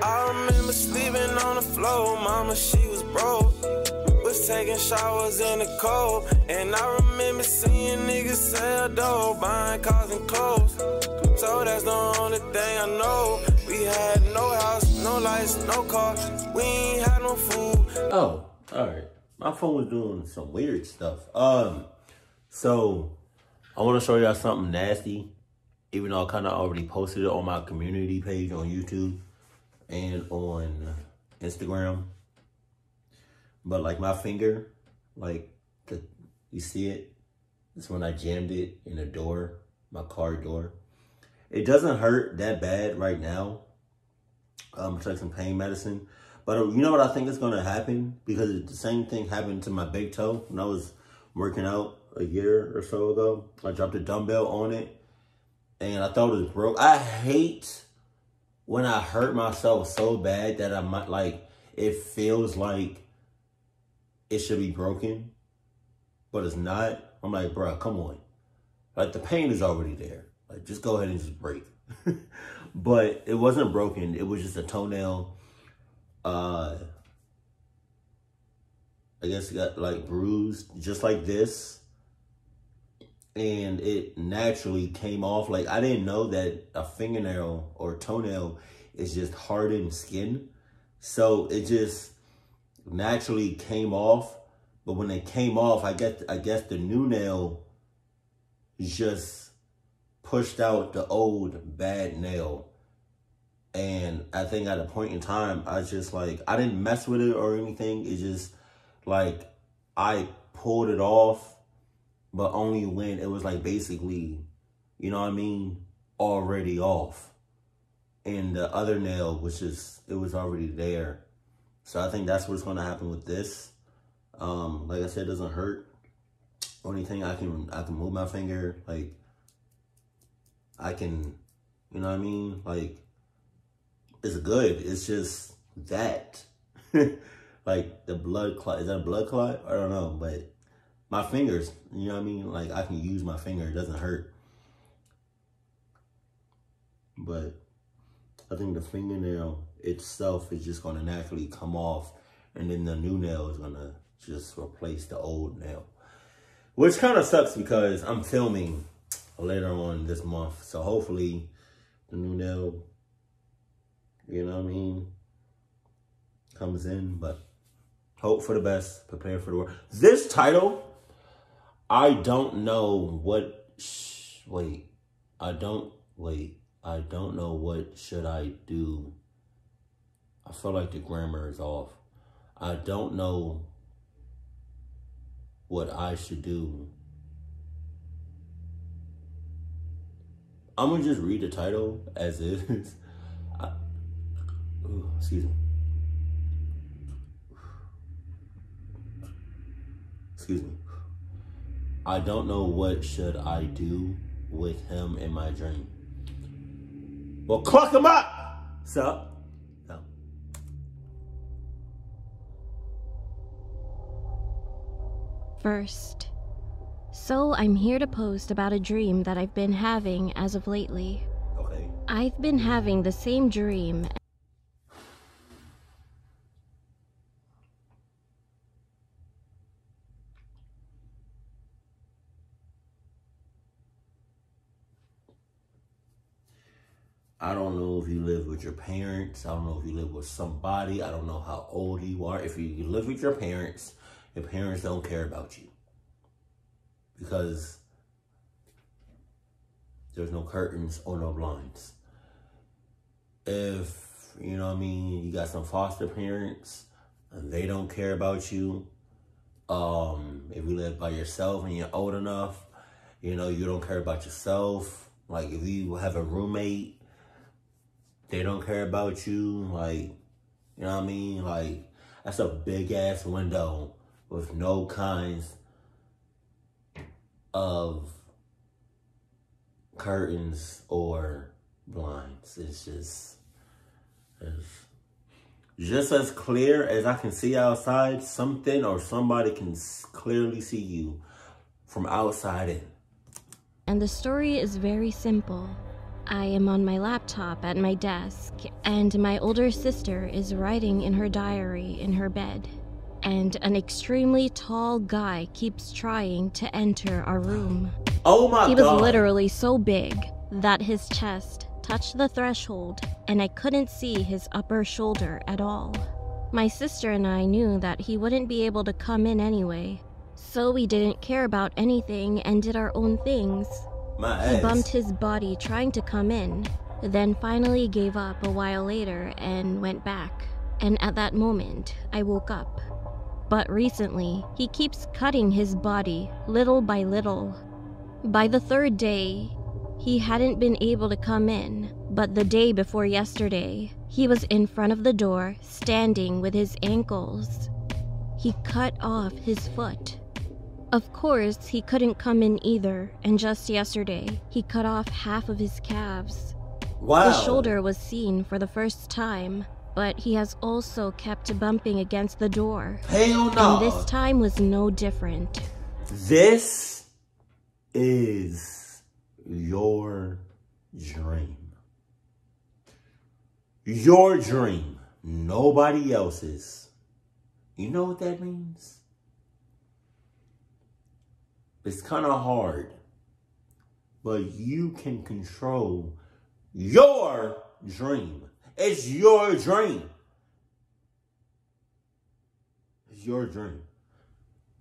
I remember sleeping on the floor, mama, she was broke. Was taking showers in the cold. And I remember seeing niggas sell dope, buying cars and clothes. So that's the only thing I know. We had no house, no lights, no car. We ain't had no food. Oh, alright. My phone was doing some weird stuff. So I want to show y'all something nasty. Even though I kind of already posted it on my community page on YouTube and on Instagram. But like my finger, like you see it? It's when I jammed it in the door, my car door. It doesn't hurt that bad right now. Take some pain medicine. But you know what I think is going to happen? Because the same thing happened to my big toe when I was working out a year or so ago. I dropped a dumbbell on it and I thought it was broke. I hate when I hurt myself so bad that I might like, it feels like it should be broken, but it's not. I'm like, bro, come on. Like the pain is already there. Like just go ahead and just break. But it wasn't broken. It was just a toenail. I guess it got like bruised just like this. And it naturally came off. Like I didn't know that a fingernail or toenail is just hardened skin. So it just naturally came off. But when it came off, I guess the new nail just pushed out the old bad nail. And I think at a point in time, I just like, I didn't mess with it or anything. It just like, I pulled it off, but only when it was like basically, you know what I mean, already off. And the other nail was just, it was already there. So I think that's what's going to happen with this. Like I said, it doesn't hurt or anything. I can move my finger. Like, I can, you know what I mean? Like, it's good. It's just that. Like, the blood clot. Is that a blood clot? I don't know. But my fingers, you know what I mean? Like, I can use my finger. It doesn't hurt. But I think the fingernail itself is just going to naturally come off. And then the new nail is going to just replace the old nail. Which kind of sucks because I'm filming later on this month. So hopefully the new nail, you know what I mean, comes in. But hope for the best, prepare for the worst. This title, I don't know what, I don't know what should I do. I feel like the grammar is off. I don't know what I should do. I'm gonna just read the title as is. Excuse me. Excuse me. I don't know what should I do with him in my dream. Well, clock him up! So, no. First, so I'm here to post about a dream that I've been having as of lately. Okay. I've been having the same dream. I don't know if you live with your parents. I don't know if you live with somebody. I don't know how old you are. If you live with your parents don't care about you. Because there's no curtains or no blinds. If, you know what I mean, you got some foster parents and they don't care about you. If you live by yourself and you're old enough, you know, you don't care about yourself. Like if you have a roommate, they don't care about you. Like, you know what I mean? Like, that's a big ass window with no kinds of curtains or blinds. It's just as clear as I can see outside. Something or somebody can clearly see you from outside in. And the story is very simple. I am on my laptop at my desk, and my older sister is writing in her diary in her bed. And an extremely tall guy keeps trying to enter our room. Oh my God. He was literally so big that his chest touched the threshold, and I couldn't see his upper shoulder at all. My sister and I knew that he wouldn't be able to come in anyway, so we didn't care about anything and did our own things. He bumped his body trying to come in, then finally gave up a while later and went back. And at that moment, I woke up. But recently, he keeps cutting his body little by little. By the third day, he hadn't been able to come in, but the day before yesterday, he was in front of the door, standing with his ankles. He cut off his foot. Of course, he couldn't come in either, and just yesterday, he cut off half of his calves. Wow. His shoulder was seen for the first time, but he has also kept bumping against the door. Hell no. And this time was no different. This is your dream. Your dream. Nobody else's. You know what that means? It's kind of hard, but you can control your dream. It's your dream. It's your dream.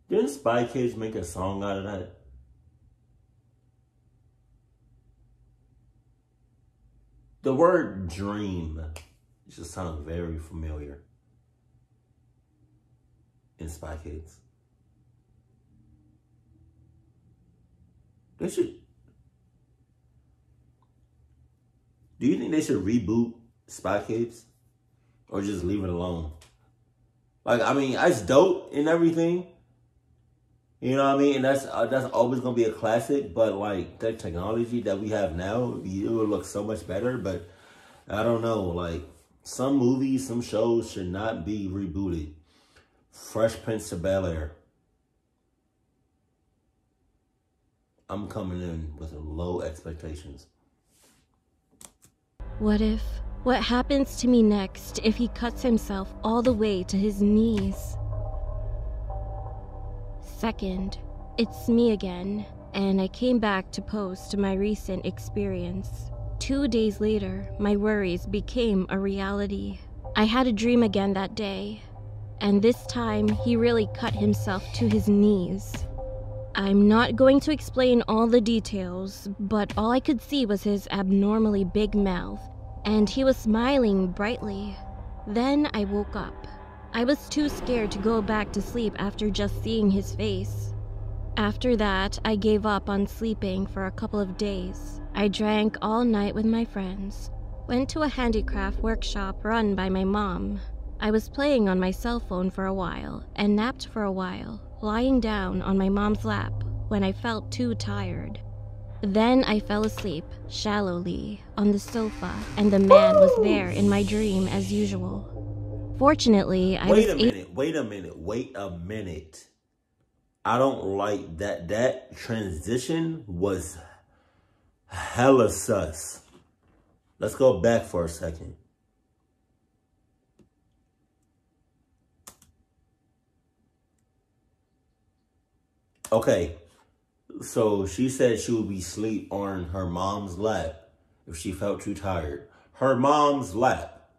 Didn't Spy Kids make a song out of that? The word dream just sounds very familiar in Spy Kids. They should. Do you think they should reboot Spy Kids? Or just leave it alone? Like, I mean, that's dope and everything. You know what I mean? And that's always going to be a classic. But, like, the technology that we have now, it would look so much better. But, I don't know. Like, some movies, some shows should not be rebooted. Fresh Prince of Bel-Air. I'm coming in with low expectations. What happens to me next if he cuts himself all the way to his knees? Second, it's me again, and I came back to post my recent experience. 2 days later, my worries became a reality. I had a dream again that day, and this time he really cut himself to his knees. I'm not going to explain all the details, but all I could see was his abnormally big mouth, and he was smiling brightly. Then I woke up. I was too scared to go back to sleep after just seeing his face. After that, I gave up on sleeping for a couple of days. I drank all night with my friends, went to a handicraft workshop run by my mom. I was playing on my cell phone for a while and napped for a while, lying down on my mom's lap when I felt too tired. Then I fell asleep, shallowly, on the sofa, and the man was there in my dream as usual. Fortunately, Wait a minute. I don't like that. That transition was hella sus. Let's go back for a second. Okay, so she said she would be asleep on her mom's lap if she felt too tired. Her mom's lap.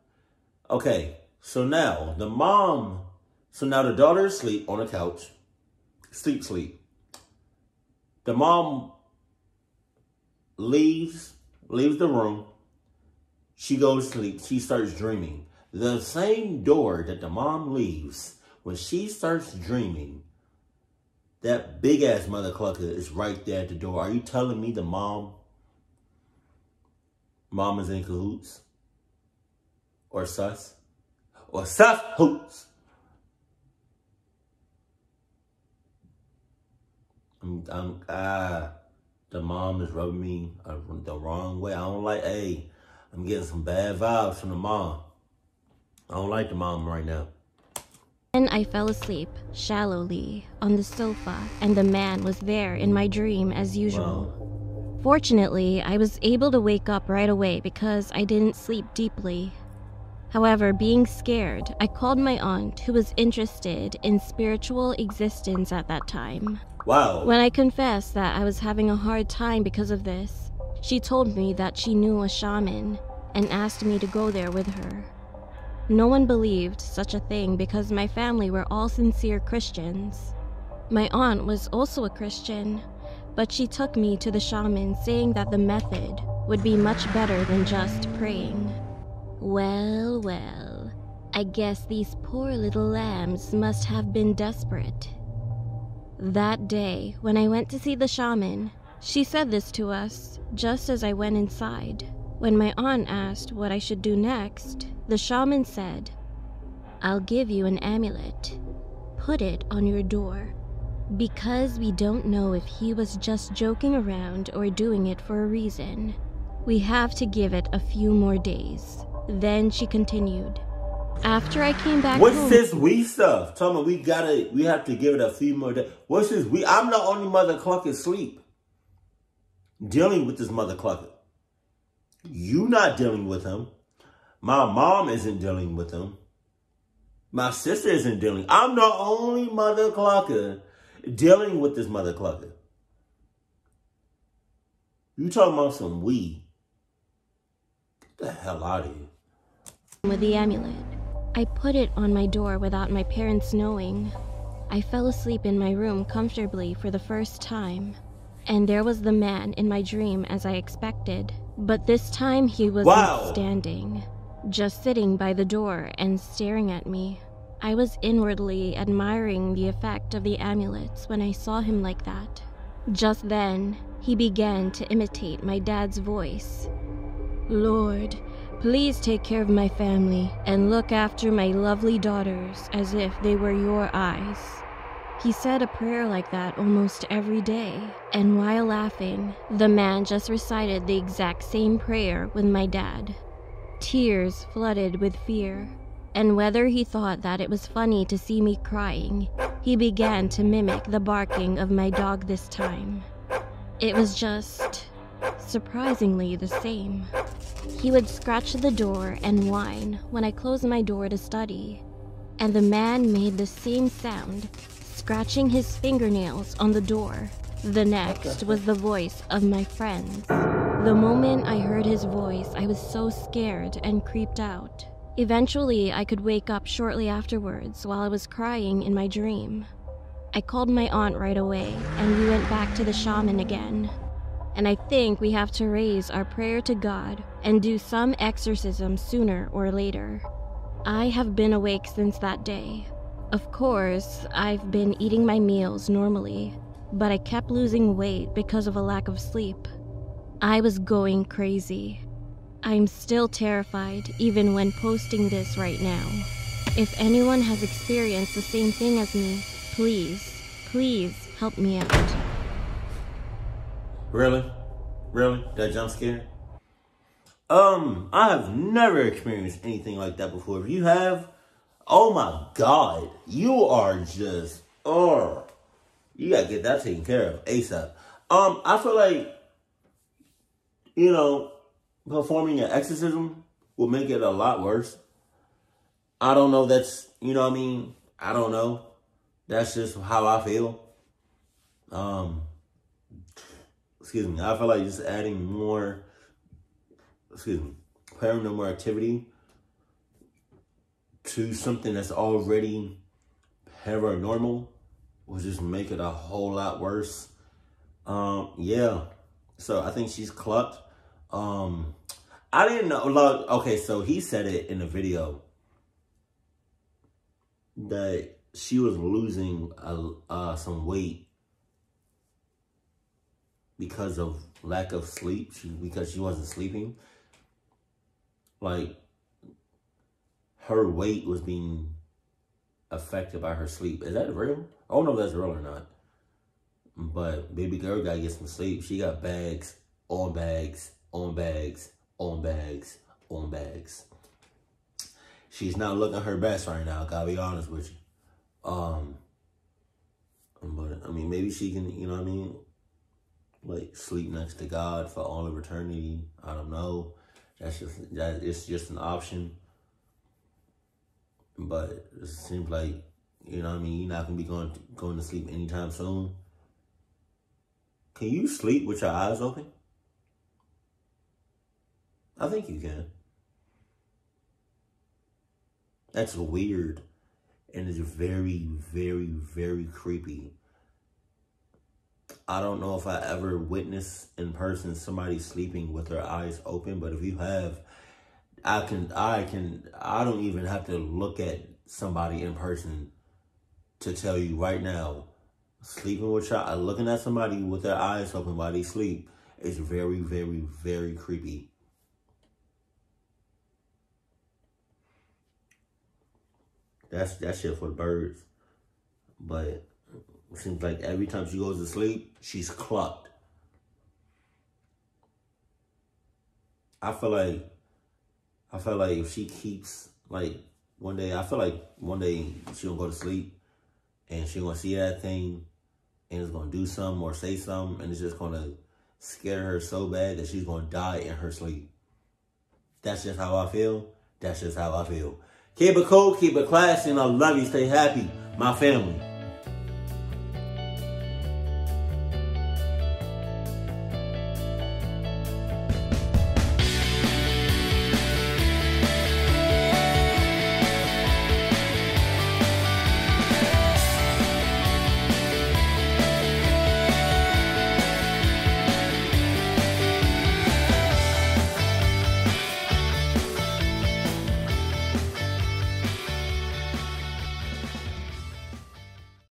Okay, so now the daughter is asleep on the couch. Sleep. The mom leaves the room. She goes to sleep. She starts dreaming. The same door that the mom leaves, when she starts dreaming, that big ass mother clucker is right there at the door. Are you telling me the mom is in cahoots? Or sus? Or sus hoots? The mom is rubbing me the wrong way. I don't like, I'm getting some bad vibes from the mom. I don't like the mom right now. Then I fell asleep, shallowly, on the sofa, and the man was there in my dream as usual. Wow. Fortunately, I was able to wake up right away because I didn't sleep deeply. However, being scared, I called my aunt, who was interested in spiritual existence at that time. Wow. When I confessed that I was having a hard time because of this, she told me that she knew a shaman and asked me to go there with her. No one believed such a thing because my family were all sincere Christians. My aunt was also a Christian, but she took me to the shaman saying that the method would be much better than just praying. Well, well, I guess these poor little lambs must have been desperate. That day, when I went to see the shaman, she said this to us just as I went inside. When my aunt asked what I should do next, the shaman said, "I'll give you an amulet. Put it on your door." Because we don't know if he was just joking around or doing it for a reason, we have to give it a few more days. Then she continued, "After I came back What's home..." this we stuff? Tell me we have to give it a few more days. What's this we? I'm the only mother clucker asleep. Dealing with this mother clucker. You not dealing with him. My mom isn't dealing with him. My sister isn't dealing. I'm the only mother clucker dealing with this mother clucker. You talking about some we. Get the hell out of here. With the amulet, I put it on my door without my parents knowing. I fell asleep in my room comfortably for the first time, and there was the man in my dream as I expected. But this time he wasn't standing, just sitting by the door and staring at me. I was inwardly admiring the effect of the amulets when I saw him like that. Just then, he began to imitate my dad's voice. "Lord, please take care of my family and look after my lovely daughters as if they were your eyes." He said a prayer like that almost every day, and while laughing, the man just recited the exact same prayer with my dad. Tears flooded with fear, and whether he thought that it was funny to see me crying, he began to mimic the barking of my dog this time. It was just surprisingly the same. He would scratch the door and whine when I closed my door to study, and the man made the same sound, scratching his fingernails on the door. The next was the voice of my friends. The moment I heard his voice, I was so scared and creeped out. Eventually, I could wake up shortly afterwards while I was crying in my dream. I called my aunt right away, and we went back to the shaman again. And I think we have to raise our prayer to God and do some exorcism sooner or later. I have been awake since that day. Of course, I've been eating my meals normally, but I kept losing weight because of a lack of sleep. I was going crazy. I'm still terrified even when posting this right now. If anyone has experienced the same thing as me, please help me out. Really? Really? That jump scare? I have never experienced anything like that before. If you have, oh my God, you are just, you gotta get that taken care of ASAP. I feel like, performing an exorcism will make it a lot worse. I don't know, that's, I don't know. That's just how I feel. I feel like just adding more, paranormal activity to something that's already paranormal will just make it a whole lot worse. Yeah. So I think she's clucked. I didn't know. Okay, so he said it in the video that she was losing some weight because of lack of sleep, because she wasn't sleeping. Like, her weight was being affected by her sleep. Is that real? I don't know if that's real or not. But baby girl gotta get some sleep. She got bags on bags on bags on bags on bags. She's not looking her best right now, gotta be honest with you. But I mean, maybe she can, like sleep next to God for all of eternity. I don't know. It's just an option. But it seems like, you know what I mean, you're not gonna be going to sleep anytime soon. Can you sleep with your eyes open? I think you can. That's weird. And it's very, very, very creepy. I don't know if I ever witnessed in person somebody sleeping with their eyes open, but if you have, I don't even have to look at somebody in person to tell you right now, looking at somebody with their eyes open while they sleep is very, very, very creepy. That's shit for the birds. But it seems like every time she goes to sleep, she's clucked. I feel like if she keeps, like, one day she gonna go to sleep and she gonna see that thing and it's gonna do something or say something and it's just gonna scare her so bad that she's gonna die in her sleep. That's just how I feel. That's just how I feel. Keep it cool, keep it classy, and I love you. Stay happy, my family.